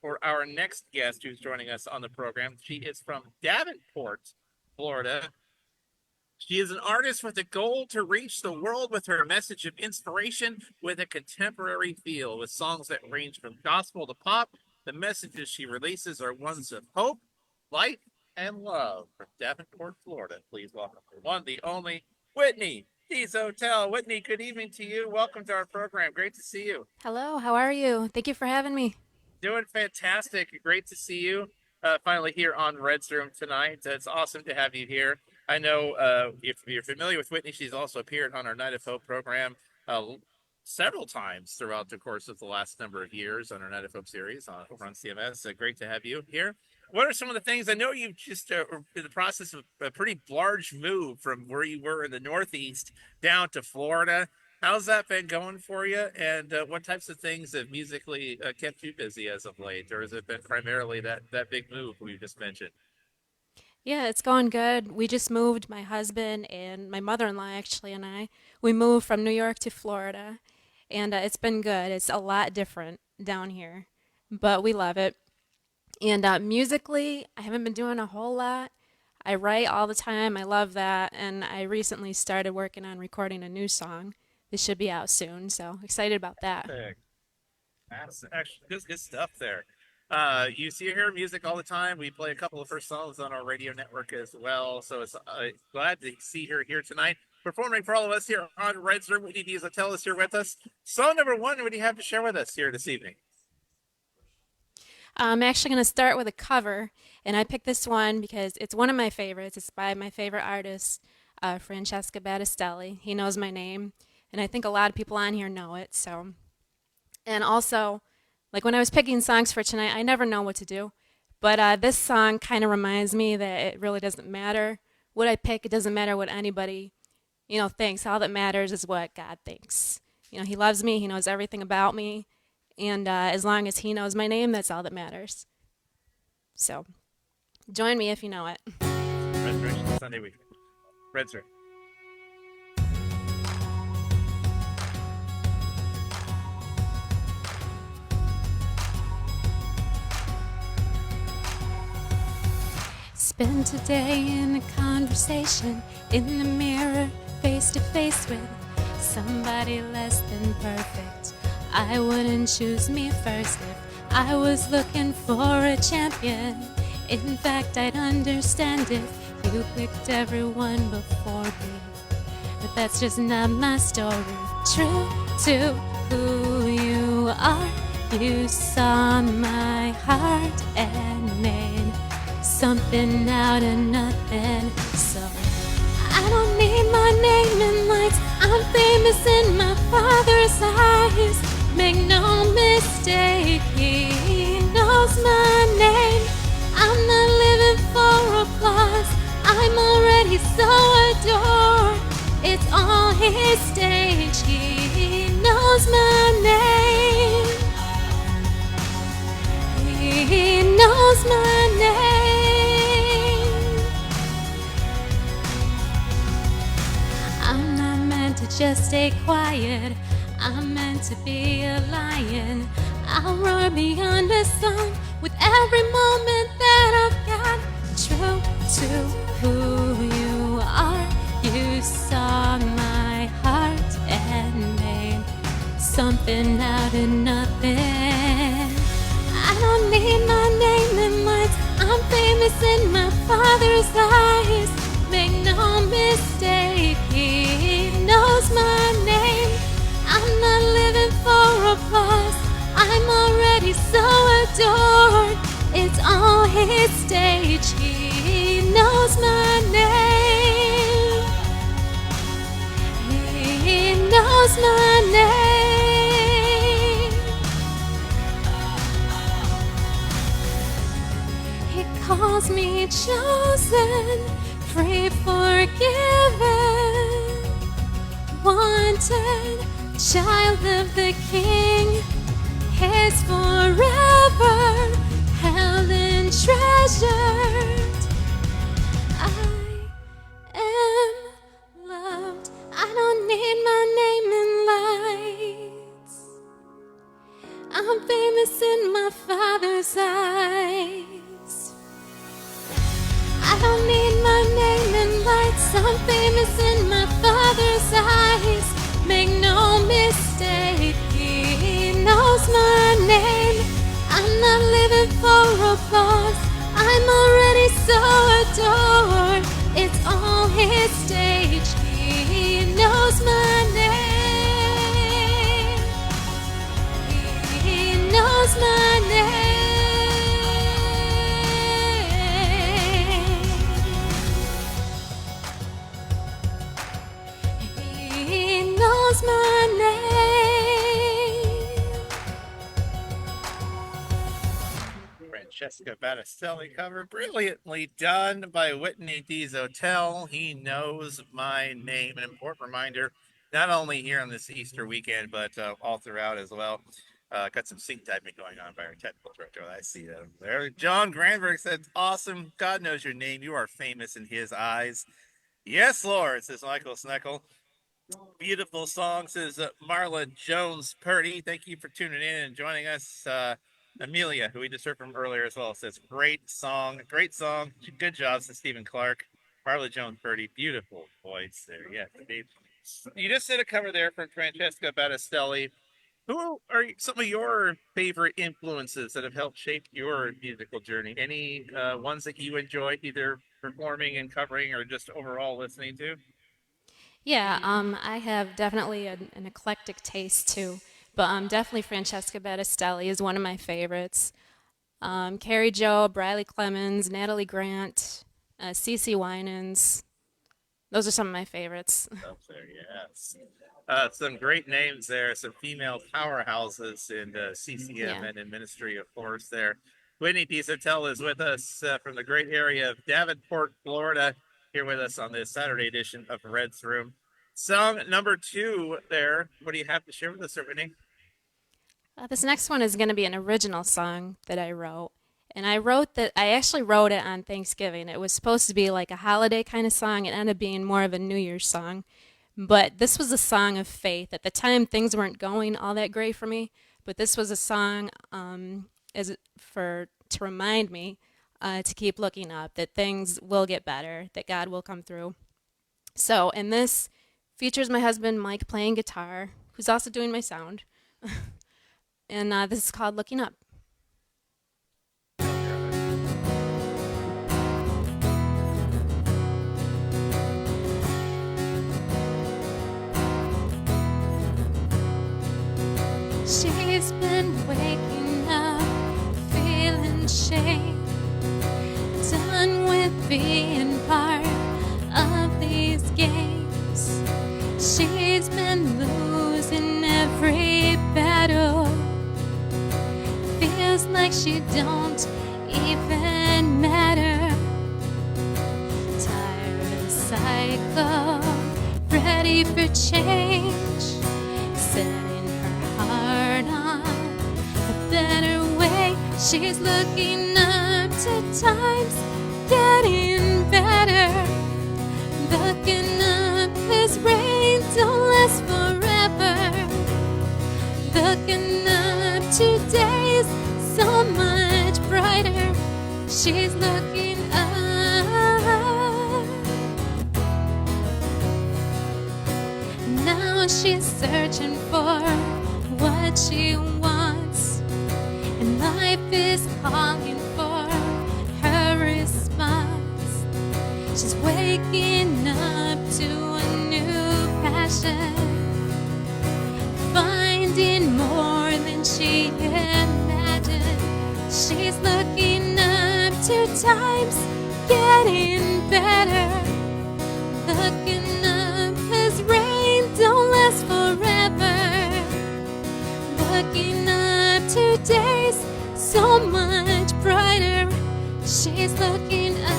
for our next guest who's joining us on the program. She is from Davenport, Florida. She is an artist with a goal to reach the world with her message of inspiration with a contemporary feel, with songs that range from gospel to pop. The messages she releases are ones of hope, light, and love. From Davenport, Florida, please welcome the one, the only Whitney Dezotell. Whitney, good evening to you. Welcome to our program. Great to see you. Hello, how are you? Thank you for having me. Doing fantastic. Great to see you finally here on Red's Room tonight. It's awesome to have you here. I know if you're familiar with Whitney, she's also appeared on our Night of Hope program uh, several times throughout the course of the last number of years on our Night of Hope series over on CMS. Great to have you here. What are some of the things I know you just are in the process of a pretty large move from where you were in the Northeast down to Florida? How's that been going for you? And what types of things have musically kept you busy as of late, or has it been primarily that big move we just mentioned? Yeah, it's going good. We just moved, my husband and my mother in law, actually, and I. We moved from New York to Florida, and it's been good. It's a lot different down here, but we love it. And musically, I haven't been doing a whole lot. I write all the time. I love that. And I recently started working on recording a new song. This should be out soon, so excited about that. Perfect. That's actually good stuff there. You see her music all the time. We play a couple of her songs on our radio network as well. So it's glad to see her here tonight, performing for all of us here on Red's Room. Whitney Diesel, tell us here with us. Song number one, what do you have to share with us here this evening? I'm actually going to start with a cover, and I picked this one because it's one of my favorites. It's by my favorite artist, Francesca Battistelli. He knows my name, and I think a lot of people on here know it. So, and also, like when I was picking songs for tonight, I never know what to do, but this song kind of reminds me that it really doesn't matter what I pick. It doesn't matter what anybody, thinks. All that matters is what God thinks. He loves me. He knows everything about me. And as long as he knows my name, that's all that matters. So join me if you know it. Restoration Sunday week. Red's Room. Spend today in a conversation in the mirror, face to face with somebody less than perfect. I wouldn't choose me first if I was looking for a champion. In fact, I'd understand if you picked everyone before me. But that's just not my story. True to who you are, you saw my heart and made something out of nothing. So I don't need my name in lights. I'm famous in my Father's eyes. Make no mistake, he knows my name. I'm not living for applause. I'm already so adored. It's all his stage. He knows my name. He knows my name. I'm not meant to just stay quiet. I'm meant to be a lion. I'll roar beyond the sun with every moment that I've got. True to who you are, you saw my heart and made something out of nothing. I don't need my name in lights. I'm famous in my Father's eyes. Make no mistake, he knows my name. I'm not living for applause. I'm already so adored. It's all his stage. He knows my name. He knows my name. He calls me chosen, free, forgiven, wanted, child of the King, his forever, held and treasured. I am loved. I don't need my name in lights. I'm famous in my Father's I'm famous in my Father's eyes. Make no mistake, He knows my name. I'm not living for applause. I'm already so adored. It's all His stage. He knows my name. He knows my name. He knows my name. Francesca Battistelli cover, brilliantly done by Whitney Dezotell. He knows my name. An important reminder, not only here on this Easter weekend, but all throughout as well. Got some sync typing going on by our technical director. I see that over there. John Granberg said, "Awesome. God knows your name. You are famous in His eyes." Yes, Lord, says Michael Sneckle. Beautiful song, says Marla Jones Purdy. Thank you for tuning in and joining us. Amelia, who we just heard from earlier as well, says, great song. Good job, says Stephen Clark. Marla Jones Purdy, beautiful voice there. Yeah, indeed. You just did a cover there from Francesca Battistelli. Who are some of your favorite influences that have helped shape your musical journey? Any ones that you enjoy either performing and covering or just overall listening to? Yeah, I have definitely an eclectic taste too, but definitely Francesca Battistelli is one of my favorites. Carrie Joe, Briley Clemens, Natalie Grant, CeCe Winans. Those are some of my favorites. Up there, yes. Some great names there. Some female powerhouses in CCM Yeah. and in ministry, of course. There, Whitney Dezotell is with us from the great area of Davenport, Florida, here with us on this Saturday edition of Red's Room. Song number 2 there. What do you have to share with us, Whitney? This next one is going to be an original song that I wrote. And I actually wrote it on Thanksgiving. It was supposed to be like a holiday kind of song. It ended up being more of a New Year's song. But this was a song of faith. At the time, things weren't going all that great for me. But this was a song to remind me to keep looking up, that things will get better, that God will come through. So, and this features my husband Mike playing guitar, who's also doing my sound. And this is called Looking Up. She's been waking up, feeling shame, done with being part of these games. She's been losing every battle, feels like she don't even matter. Tired of the cycle, ready for change, setting her heart on a better way. She's looking up to times getting better, looking up 'cause rain don't last forever, looking up to days so much brighter. She's looking up. Now she's searching for what she wants, and life is calling for her response. She's waking up to a new passion, finding more than she imagined. She's looking up to times getting better, looking up 'cause rain don't last forever, looking up to days so much brighter. She's looking up,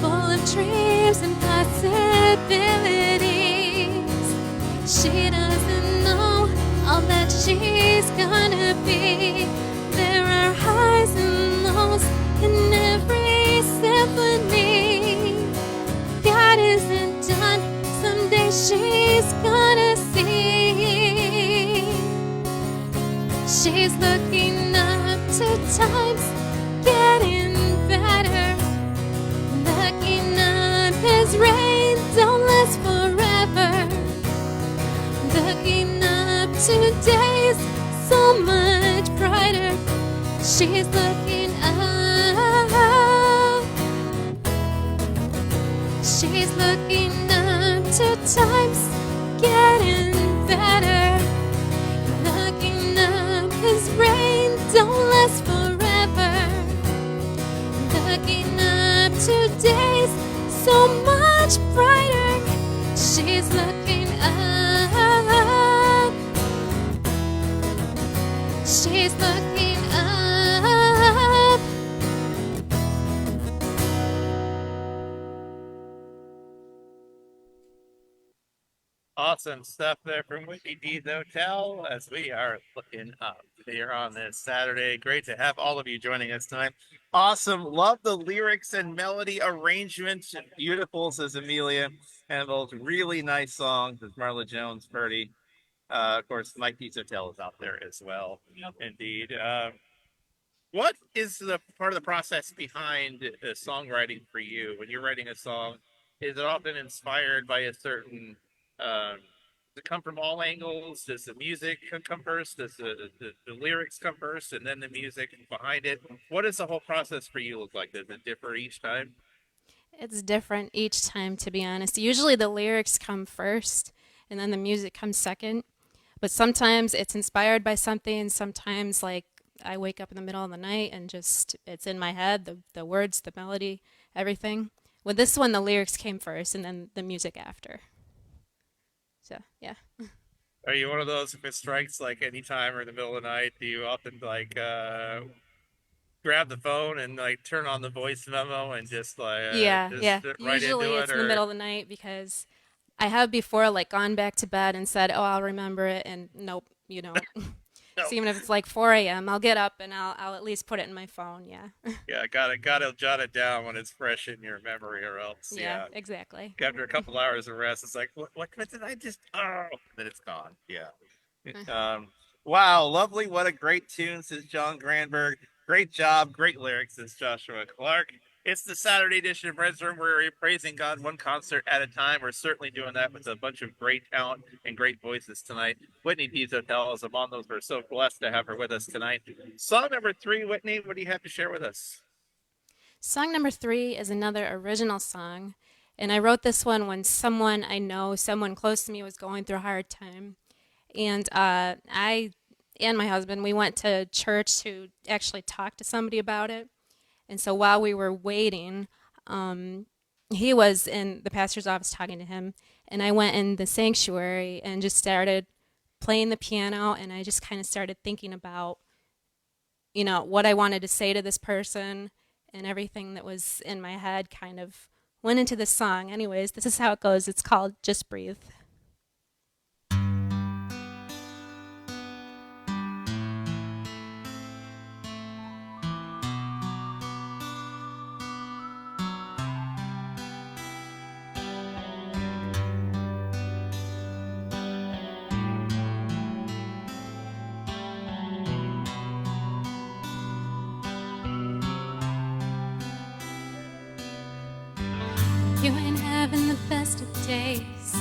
full of dreams and possibilities. She doesn't know all that she's gonna be. There are highs and lows in every symphony. God isn't done, someday she's gonna see. She's looking up to times 'cause rain don't last forever. Looking up to days so much brighter. She's looking up. She's looking up to times getting better. Looking up 'cause rain don't last forever. Looking up to days so much brighter. She's looking up. She's looking up. Awesome stuff there from Whitney Dezotell as we are looking up here on this Saturday. Great to have all of you joining us tonight. Awesome. Love the lyrics and melody arrangement. Beautiful, says Amelia. And those really nice songs as Marla Jones, Purdy. Of course, Mike Dezotell is out there as well. Indeed. What is the part of the process behind songwriting for you? When you're writing a song, is it often inspired by a certain does it come from all angles? Does the music come first? Does the lyrics come first and then the music behind it? What does the whole process for you look like? Does it differ each time? It's different each time, to be honest. Usually the lyrics come first and then the music comes second. But sometimes it's inspired by something. Sometimes, like, I wake up in the middle of the night and just it's in my head, the words, the melody, everything. With this one, the lyrics came first and then the music after. So, yeah. Are you one of those, if it strikes like any time or in the middle of the night, do you often like grab the phone and like turn on the voice memo and just like Yeah. right Usually into it's it? in the Or middle of the night because I have before like gone back to bed and said, "Oh, I'll remember it," and nope, you don't. no. So even if it's like 4 a.m., I'll get up and I'll at least put it in my phone. Yeah. Yeah, gotta jot it down when it's fresh in your memory, or else Yeah, exactly. after a couple hours of rest, it's like, what did I just? Oh, then it's gone. Yeah. Wow, lovely. What a great tune, says John Granberg. Great job, great lyrics, says Joshua Clark. It's the Saturday edition of Red's Room where we're praising God one concert at a time. We're certainly doing that with a bunch of great talent and great voices tonight. Whitney Dezotell is among those. We're so blessed to have her with us tonight. Song number 3, Whitney, what do you have to share with us? Song number 3 is another original song. And I wrote this one when someone I know, someone close to me, was going through a hard time. And I and my husband, we went to church to actually talk to somebody about it. And so while we were waiting, he was in the pastor's office talking to him. And I went in the sanctuary and just started playing the piano. And I just kind of started thinking about, what I wanted to say to this person, and everything that was in my head kind of went into the song. Anyways, this is how it goes. It's called Just Breathe. You ain't having the best of days.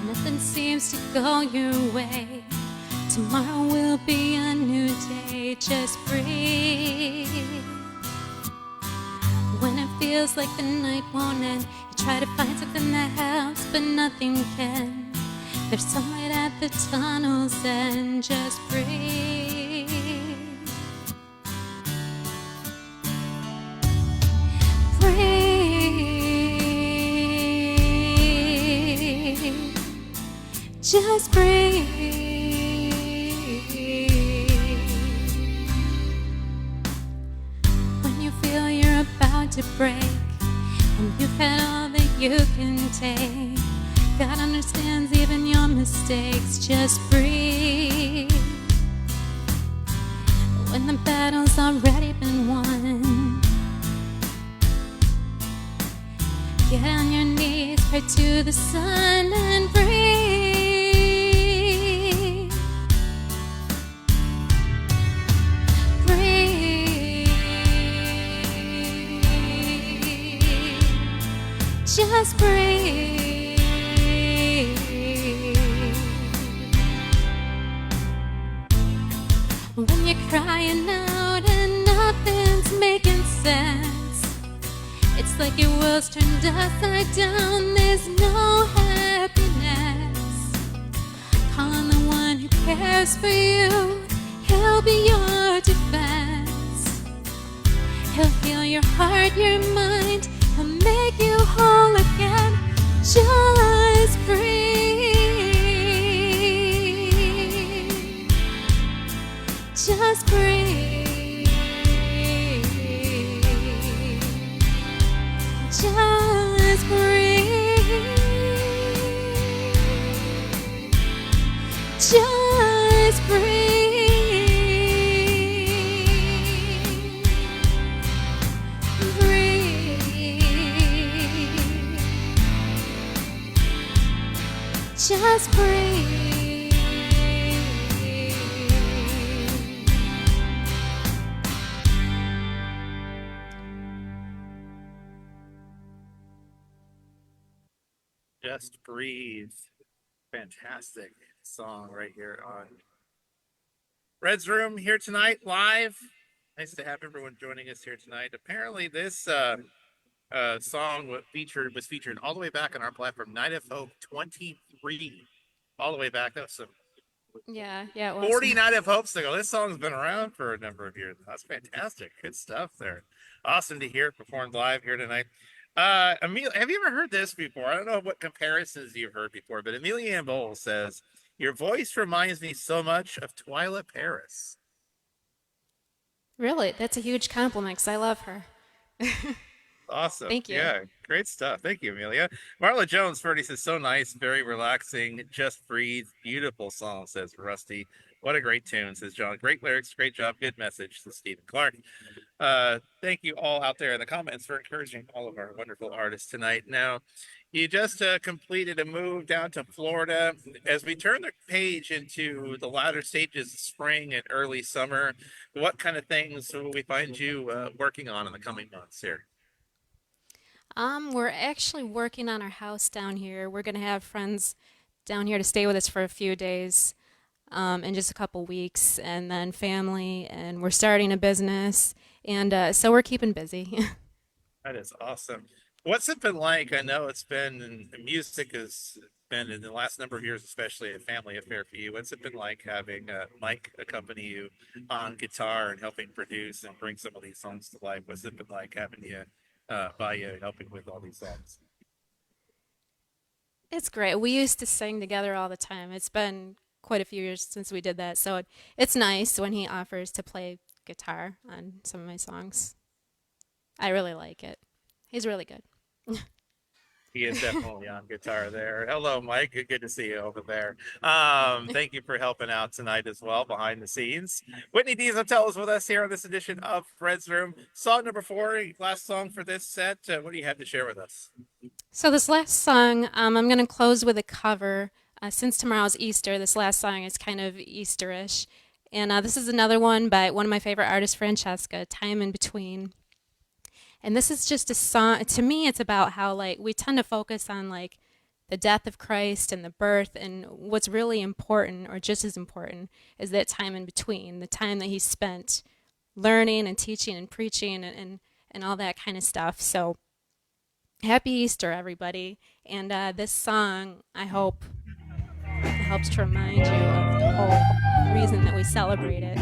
Nothing seems to go your way. Tomorrow will be a new day. Just breathe. When it feels like the night won't end, you try to find something that helps, but nothing can. There's some light at the tunnel's end. Just breathe. Breathe. Just breathe. When you feel you're about to break and you've had all that you can take, God understands even your mistakes. Just breathe. When the battle's already been won, get on your knees, pray to the sun and breathe. Breathe. Just breathe. crying out and nothing's making sense. It's like your world's turned upside down, there's no happiness. Call on the one who cares for you, he'll be your defense. He'll heal your heart, your mind, he'll make you whole again. Just breathe. Just breathe. Just breathe. Just breathe. Breathe. Just breathe. Just breathe. Fantastic song right here on Red's Room here tonight live. Nice to have everyone joining us here tonight. Apparently, this song was featured all the way back on our platform, Night of Hope 23, all the way back. That was some Yeah, it was. 40 Night of Hopes ago. This song's been around for a number of years. That's fantastic. Good stuff there. Awesome to hear it performed live here tonight. Amelia, have you ever heard this before? I don't know what comparisons you've heard before, but Amelia Ann Bowles says, "Your voice reminds me so much of Twyla Paris." Really, that's a huge compliment because I love her. Awesome. Thank you. Yeah, great stuff. Thank you, Amelia. Marla Jones, Ferdy says, so nice, very relaxing. Just breathe. Beautiful song, says Rusty. What a great tune, says John. Great lyrics, great job, good message, says Stephen Clark. Thank you all out there in the comments for encouraging all of our wonderful artists tonight. Now, you just completed a move down to Florida. As we turn the page into the latter stages of spring and early summer, what kind of things will we find you working on in the coming months here? We're actually working on our house down here. We're gonna have friends down here to stay with us for a few days, in just a couple weeks, and then family, and we're starting a business, and so we're keeping busy. That is awesome. What's it been like? I know it's been, music has been in the last number of years, especially a family affair for you. What's it been like having Mike accompany you on guitar and helping produce and bring some of these songs to life? What's it been like having you by you helping with all these songs? It's great. We used to sing together all the time. It's been quite a few years since we did that, so it's nice when he offers to play guitar on some of my songs. I really like it. He's really good. He is definitely on guitar there. Hello, Mike. Good to see you over there. Thank you for helping out tonight as well behind the scenes. Whitney Dezotell is with us here on this edition of Red's Room. Song number 4, last song for this set. What do you have to share with us? So this last song, I'm going to close with a cover. Since tomorrow's Easter, this last song is kind of Easterish. And this is another one by one of my favorite artists, Francesca, Time in Between. And this is just a song, to me it's about how like we tend to focus on like the death of Christ and the birth, and what's really important, or just as important, is that time in between, the time that he spent learning and teaching and preaching and all that kind of stuff. So happy Easter, everybody. And this song, I hope, helps to remind you of the whole reason that we celebrate it.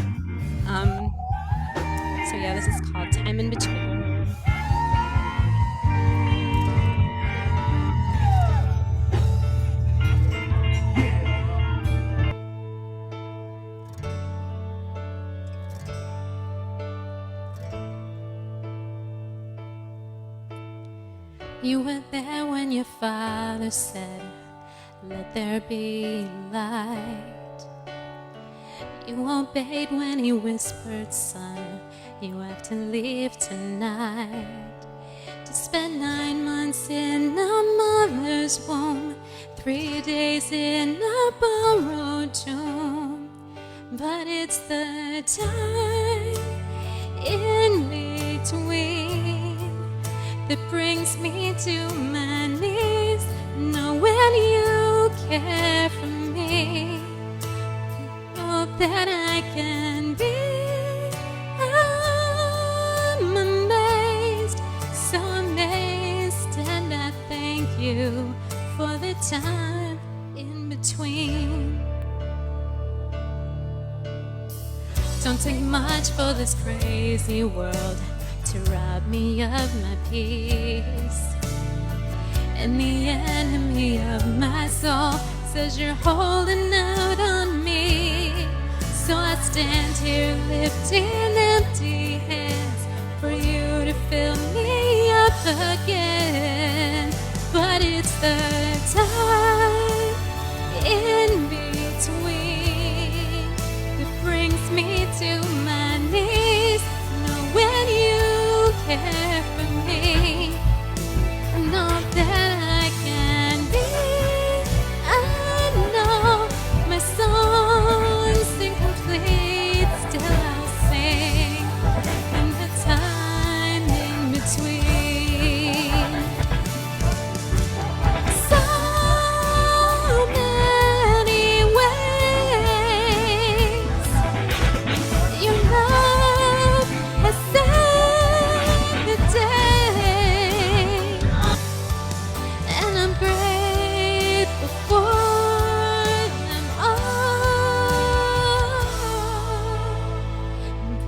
So yeah, this is called Time in Between. You were there when your father said, let there be light. You obeyed when he whispered, son, you have to leave tonight. To spend 9 months in a mother's womb, 3 days in a borrowed tomb. But it's the time in between that brings me to my knees, knowing you care for me. Hope that I can be time in between. Don't take much for this crazy world to rob me of my peace. And the enemy of my soul says you're holding out on me. So I stand here lifting empty hands for you to fill me up again. But it's the time in between that brings me to my knees. Know when you care for me, and all that I can be. I know my song's incomplete, still I'll sing in the time in between. So many ways your love has saved the day, and I'm grateful for them all.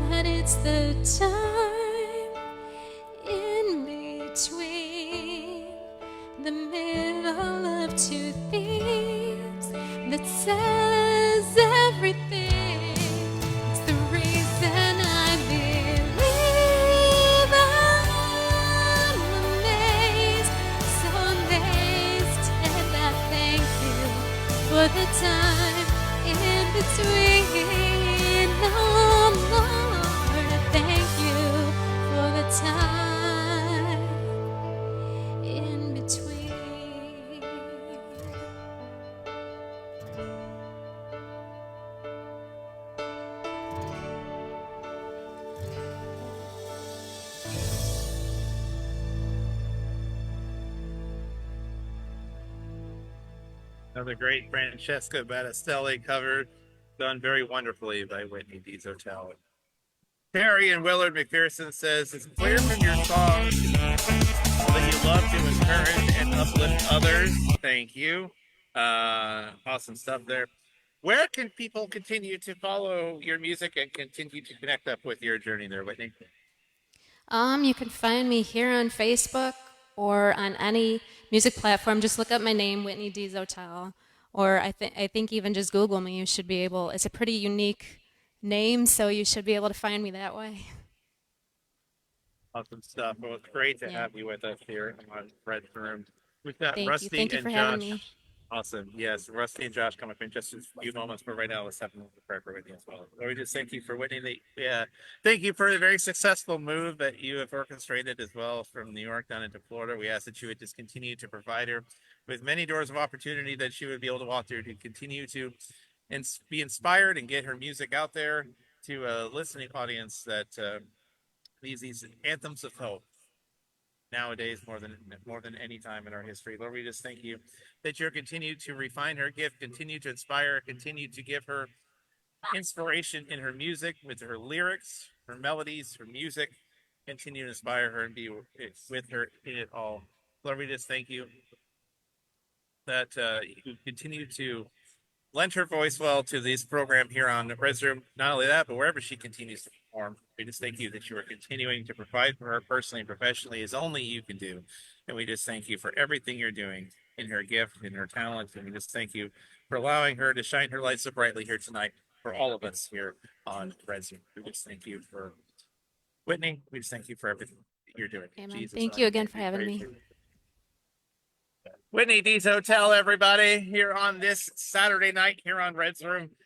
But it's the time in between, the middle of two thieves, that says everything. It's the reason I believe. I'm amazed, so amazed, and I thank you for the time in between. Oh Lord, I thank you for the time in between. Another great Francesca Battistelli cover, done very wonderfully by Whitney Dezotell. Terry and Willard McPherson says, it's clear from your songs that you love to encourage and uplift others. Thank you. Awesome stuff there. Where can people continue to follow your music and continue to connect up with your journey there, Whitney? You can find me here on Facebook or on any music platform. Just look up my name, Whitney Dezotell, or I think even just Google me. You should be able. It's a pretty unique name, so you should be able to find me that way. Awesome stuff. Well, it's great to Yeah. have you with us here on Red's Room. We've got Thank you. Rusty Thank you and for having Josh. me. Awesome. Yes, Rusty and Josh come up in just a few moments, but right now let's have them prepare for Whitney as well. Lord, we just thank you for Whitney. Yeah, thank you for the very successful move that you have orchestrated as well from New York down into Florida. We ask that you would just continue to provide her with many doors of opportunity that she would be able to walk through to continue to be inspired and get her music out there to a listening audience that these anthems of hope nowadays more than any time in our history. Lord, we just thank you that you're continue to refine her gift, continue to inspire her, continue to give her inspiration in her music, with her lyrics, her melodies, her music, continue to inspire her and be with her in it all. Lord, we just thank you that you continue to lend her voice well to this program here on the Res Room. Not only that, but wherever she continues to perform, we just thank you that you are continuing to provide for her personally and professionally as only you can do. And we just thank you for everything you're doing in her gift, in her talent. And we just thank you for allowing her to shine her light so brightly here tonight for all of us here on Res Room. We just thank you for Whitney. We just thank you for everything that you're doing. Amen. Jesus, Thank you again for having me. Whitney Dezotell, everybody, here on this Saturday night here on Red's Room.